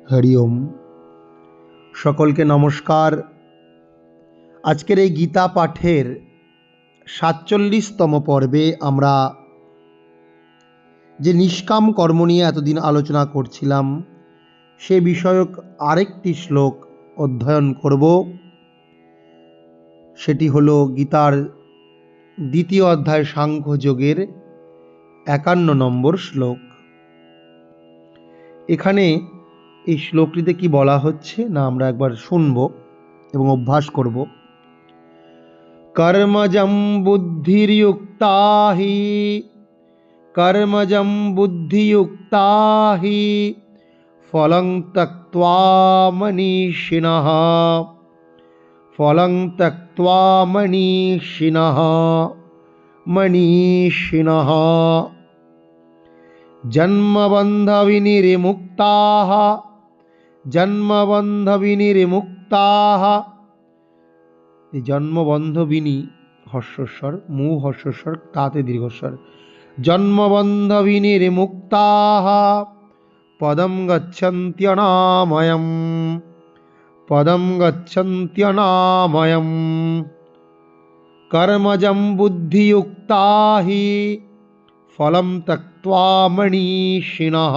হরি ওম। সকলকে নমস্কার। আজকের এই গীতা পাঠের ৪৭তম পর্বে আমরা যে নিষ্কাম কর্ম নিয়ে এতদিন আলোচনা করছিলাম সে বিষয়ক আরেকটি শ্লোক অধ্যয়ন করব। সেটি হলো গীতার দ্বিতীয় অধ্যায় সাংখ্যযোগের ৫১ নম্বর শ্লোক। এখানে এই শ্লোকটিতে কি বলা হচ্ছে না আমরা একবার শুনব এবং অভ্যাস করব। कर्मजं बुद्धिर्युक्ता हि कर्मजं बुद्धियुक्ता हि फलं त्यक्त्वा मनीषिणः फलं त्यक्त्वा मनीषिणः मनीषिणः जन्मबन्धविनिर्मुक्ताः जन्मबन्धविनिर्मुक्ताः। জন্মবন্ধবিনী হর্ষস্বর, মু হর্ষস্বর, তাতে দীর্ঘস্বর। জন্মবন্ধবিনির্মুক্তাঃ পদম গচ্ছন্ত্যনাময়ম পদম গচ্ছন্ত্যনাময়ম। কর্মজম বুদ্ধিযুক্তা হি ফলম ত্যক্ত্বা মনীষিণঃ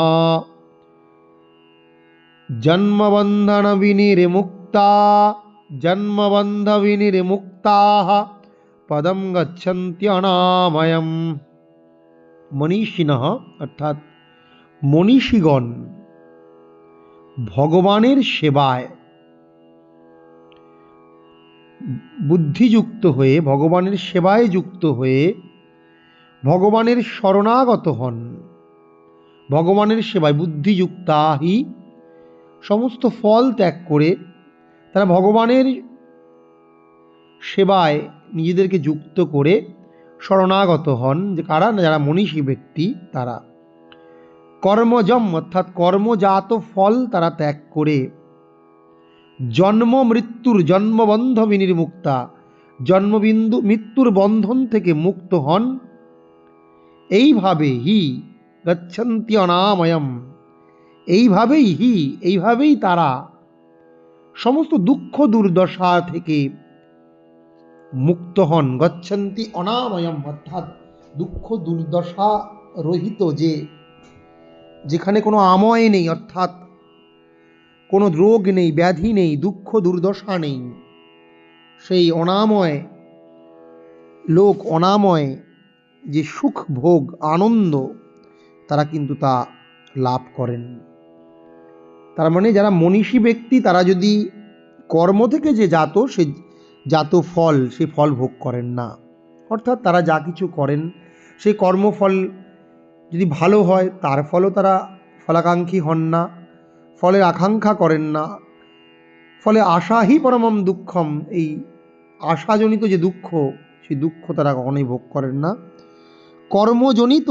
জন্মবন্ধন বিনির্মুক্তা জন্মবন্ধবিনির্মুক্তাঃ পদম গচ্ছন্ত্যনাময়ম। মনীষিণঃ অর্থাৎ মনীষীগণ ভগবানের সেবায় বুদ্ধিযুক্ত হয়ে, ভগবানের সেবায় যুক্ত হয়ে ভগবানের শরণাগত হন। ভগবানের সেবায় বুদ্ধিযুক্তা হি, সমস্ত ফল ত্যাগ করে তারা ভগবানের সেবায় নিজেদেরকে যুক্ত করে শরণাগত হন। যে কারা? যারা মনীষী ব্যক্তি তারা। কর্মজম অর্থাৎ কর্মজাত ফল তারা ত্যাগ করে জন্ম মৃত্যুর জন্মবন্ধ বিনির্মুক্তা, জন্মবিন্দু মৃত্যুর বন্ধন থেকে মুক্ত হন। এইভাবে হি গচ্ছন্তি অনাময়ম, এইভাবেই তারা সমস্ত দুঃখ দুর্দশা থেকে মুক্ত হন। গচ্ছন্তি অনাময়ম অর্থাৎ দুঃখ দুর্দশা রহিত, যেখানে কোনো আময় নেই, অর্থাৎ কোনো রোগ নেই, ব্যাধি নেই, দুঃখ দুর্দশা নেই, সেই অনাময় লোক, অনাময় যে সুখ ভোগ আনন্দ তারা কিন্তু তা লাভ করেন। তার মানে যারা মনীষী ব্যক্তি তারা যদি কর্ম থেকে যে সে জাত ফল, সে ফল ভোগ করেন না। অর্থাৎ তারা যা কিছু করেন সেই কর্মফল যদি ভালো হয় তার ফলও তারা ফলাকাঙ্ক্ষী হন না, ফলের আকাঙ্ক্ষা করেন না। ফলে আশাহি পরমম দুঃখম, এই আশাজনিত যে দুঃখ, সেই দুঃখ তারা কখনোই ভোগ করেন না। কর্মজনিত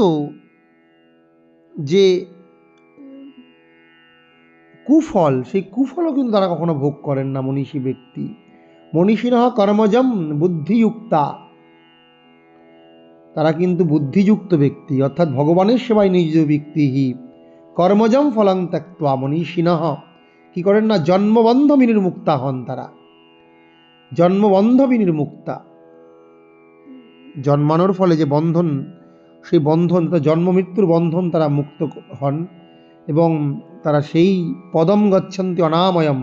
যে কুফল, সেই কুফলও কিন্তু তারা কখনো ভোগ করেন না মনীষী ব্যক্তি। মনীষিণঃ কর্মজম বুদ্ধিযুক্তা, তারা কিন্তু বুদ্ধিযুক্ত ব্যক্তি, অর্থাৎ ভগবানের সেবায় নিয়োজিত ব্যক্তি। হি কর্মজম ফলং ত্যক্ত্বা মনীষিণঃ, কি করেন না? জন্মবন্ধ বিনির্মুক্তা হন তারা। জন্মবন্ধ বিনির্মুক্তা, জন্মানোর ফলে যে বন্ধন, সেই বন্ধন, জন্ম মৃত্যুর বন্ধন তারা মুক্ত হন এবং তারা সেই পদম গচ্ছন্তি অনাময়ম,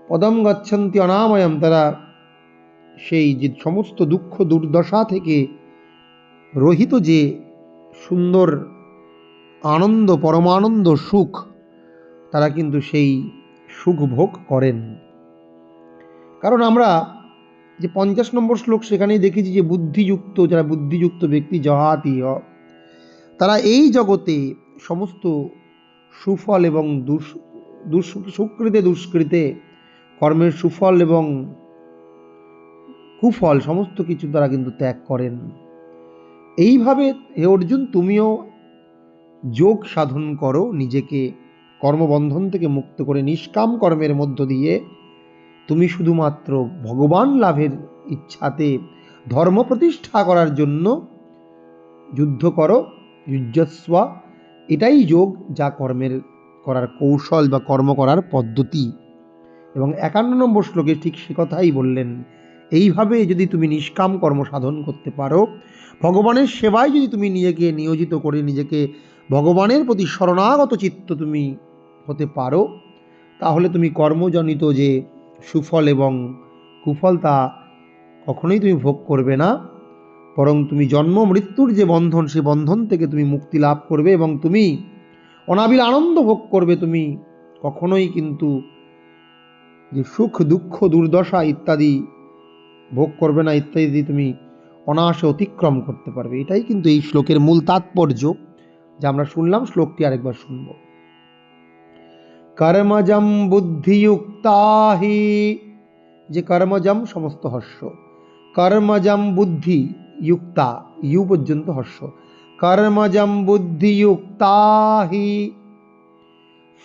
পদম গচ্ছন্তি অনাময়ম, তারা সেই যে সমস্ত দুঃখ দুর্দশা থেকে রহিত যে সুন্দর আনন্দ, পরমানন্দ, সুখ, তারা কিন্তু সেই সুখ ভোগ করেন। কারণ আমরা যে ৫০ নম্বর শ্লোক সেখানেই দেখেছি যে বুদ্ধিযুক্ত, যারা বুদ্ধিযুক্ত ব্যক্তি জহাতিহ, তারা এই জগতে সমস্ত সুফল এবং সুকৃতে দুষ্কৃতে কর্মের সুফল এবং কুফল সমস্ত কিছু তারা কিন্তু ত্যাগ করেন। এইভাবে হে অর্জুন, তুমিও যোগ সাধন করো, নিজেকে কর্মবন্ধন থেকে মুক্ত করে নিষ্কাম কর্মের মধ্য দিয়ে তুমি শুধুমাত্র ভগবান লাভের ইচ্ছাতে ধর্ম প্রতিষ্ঠা করার জন্য যুদ্ধ করো। যুদ্ধস্ব, এটাই যোগ, যা কর্মের করার কৌশল বা কর্ম করার পদ্ধতি। এবং 51 নম্বর শ্লোকে ঠিক সে কথাই বললেন, এইভাবে যদি তুমি নিষ্কাম কর্ম সাধন করতে পারো, ভগবানের সেবায় যদি তুমি নিজেকে নিয়োজিত করে নিজেকে ভগবানের প্রতি শরণাগত চিত্ত তুমি হতে পারো, তাহলে তুমি কর্মজনিত যে সুফল এবং কুফল তা কখনোই তুমি ভোগ করবে না, বরং তুমি জন্ম মৃত্যুর যে বন্ধন, সেই বন্ধন থেকে তুমি মুক্তি লাভ করবে এবং তুমি অনাবিল আনন্দ ভোগ করবে। তুমি কখনোই কিন্তু যে সুখ দুঃখ দুর্দশা ইত্যাদি ভোগ করবে না, ইত্যাদি তুমি অনায়াসে অতিক্রম করতে পারবে। এটাই কিন্তু এই শ্লোকের মূল তাৎপর্য, যা আমরা শুনলাম। শ্লোকটি আরেকবার শুনব। কর্মজম বুদ্ধিযুক্তা হি, যে কর্মজম সমস্ত হর্ষ, কর্মজম বুদ্ধি যুক্তা, ইউ পর্যন্ত হর্ষ, কর্মজম বুদ্ধিযুক্তা হি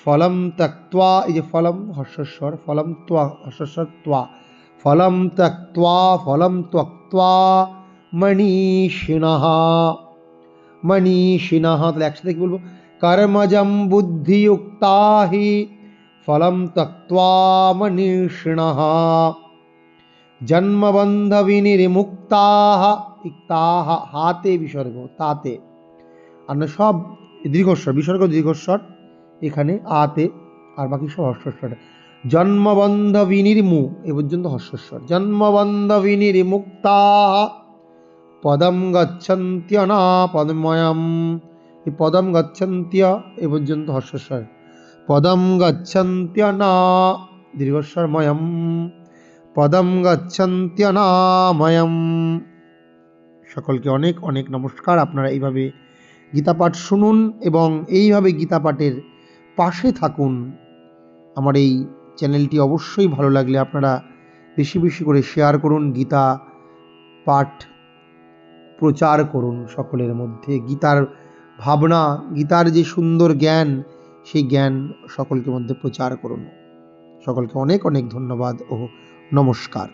ফলম ত্যক্ত্বা, এই যে ফলম হর্ষস্বর, ফলম ত্বা হর্ষস্বর ত্বা, ফলম ত্যক্ত্বা, ফলম ত্যক্ত্বা মনীষিণঃ, মনীষিণঃ, তাহলে একসাথে কি বলবো? কর্মজম বুদ্ধিযুক্তা হি ফলম ত্যক্ত্বা মনীষিণঃ জন্মবন্ধ বিনির্মুক্তাঃ, ইক্তাঃ হাতে বিসর্গ, তাতে, আর না সব দীর্ঘস্বর, বিসর্গ দীর্ঘস্বর এখানে আতে, আর বাকি সব হর্ষস্বর। জন্মবন্ধ বিনির্মু এ পর্যন্ত হর্ষস্বর, জন্মবন্ধ বিনির্মুক্তাঃ পদম গচ্ছন্ত্যনা পদময়ম, এই পদম গচ্ছন্ত্য এ পর্যন্ত হর্ষস্বর, পদম গচ্ছন্ত্যনা দীর্ঘস্বর ময়ম, পদম গচ্ছন্ত্যনাময়ম। সকলকে অনেক অনেক নমস্কার। আপনারা এইভাবে গীতা পাঠ শুনুন এবং এইভাবে গীতা পাঠের পাশে থাকুন। আমার এই চ্যানেলটি অবশ্যই ভালো লাগলে আপনারা বেশি বেশি করে শেয়ার করুন, গীতা পাঠ প্রচার করুন সকলের মধ্যে। গীতার ভাবনা, গীতার যে সুন্দর জ্ঞান, সেই জ্ঞান সকলকে মধ্যে প্রচার করুন। সকলকে অনেক অনেক ধন্যবাদ ও নমস্কার।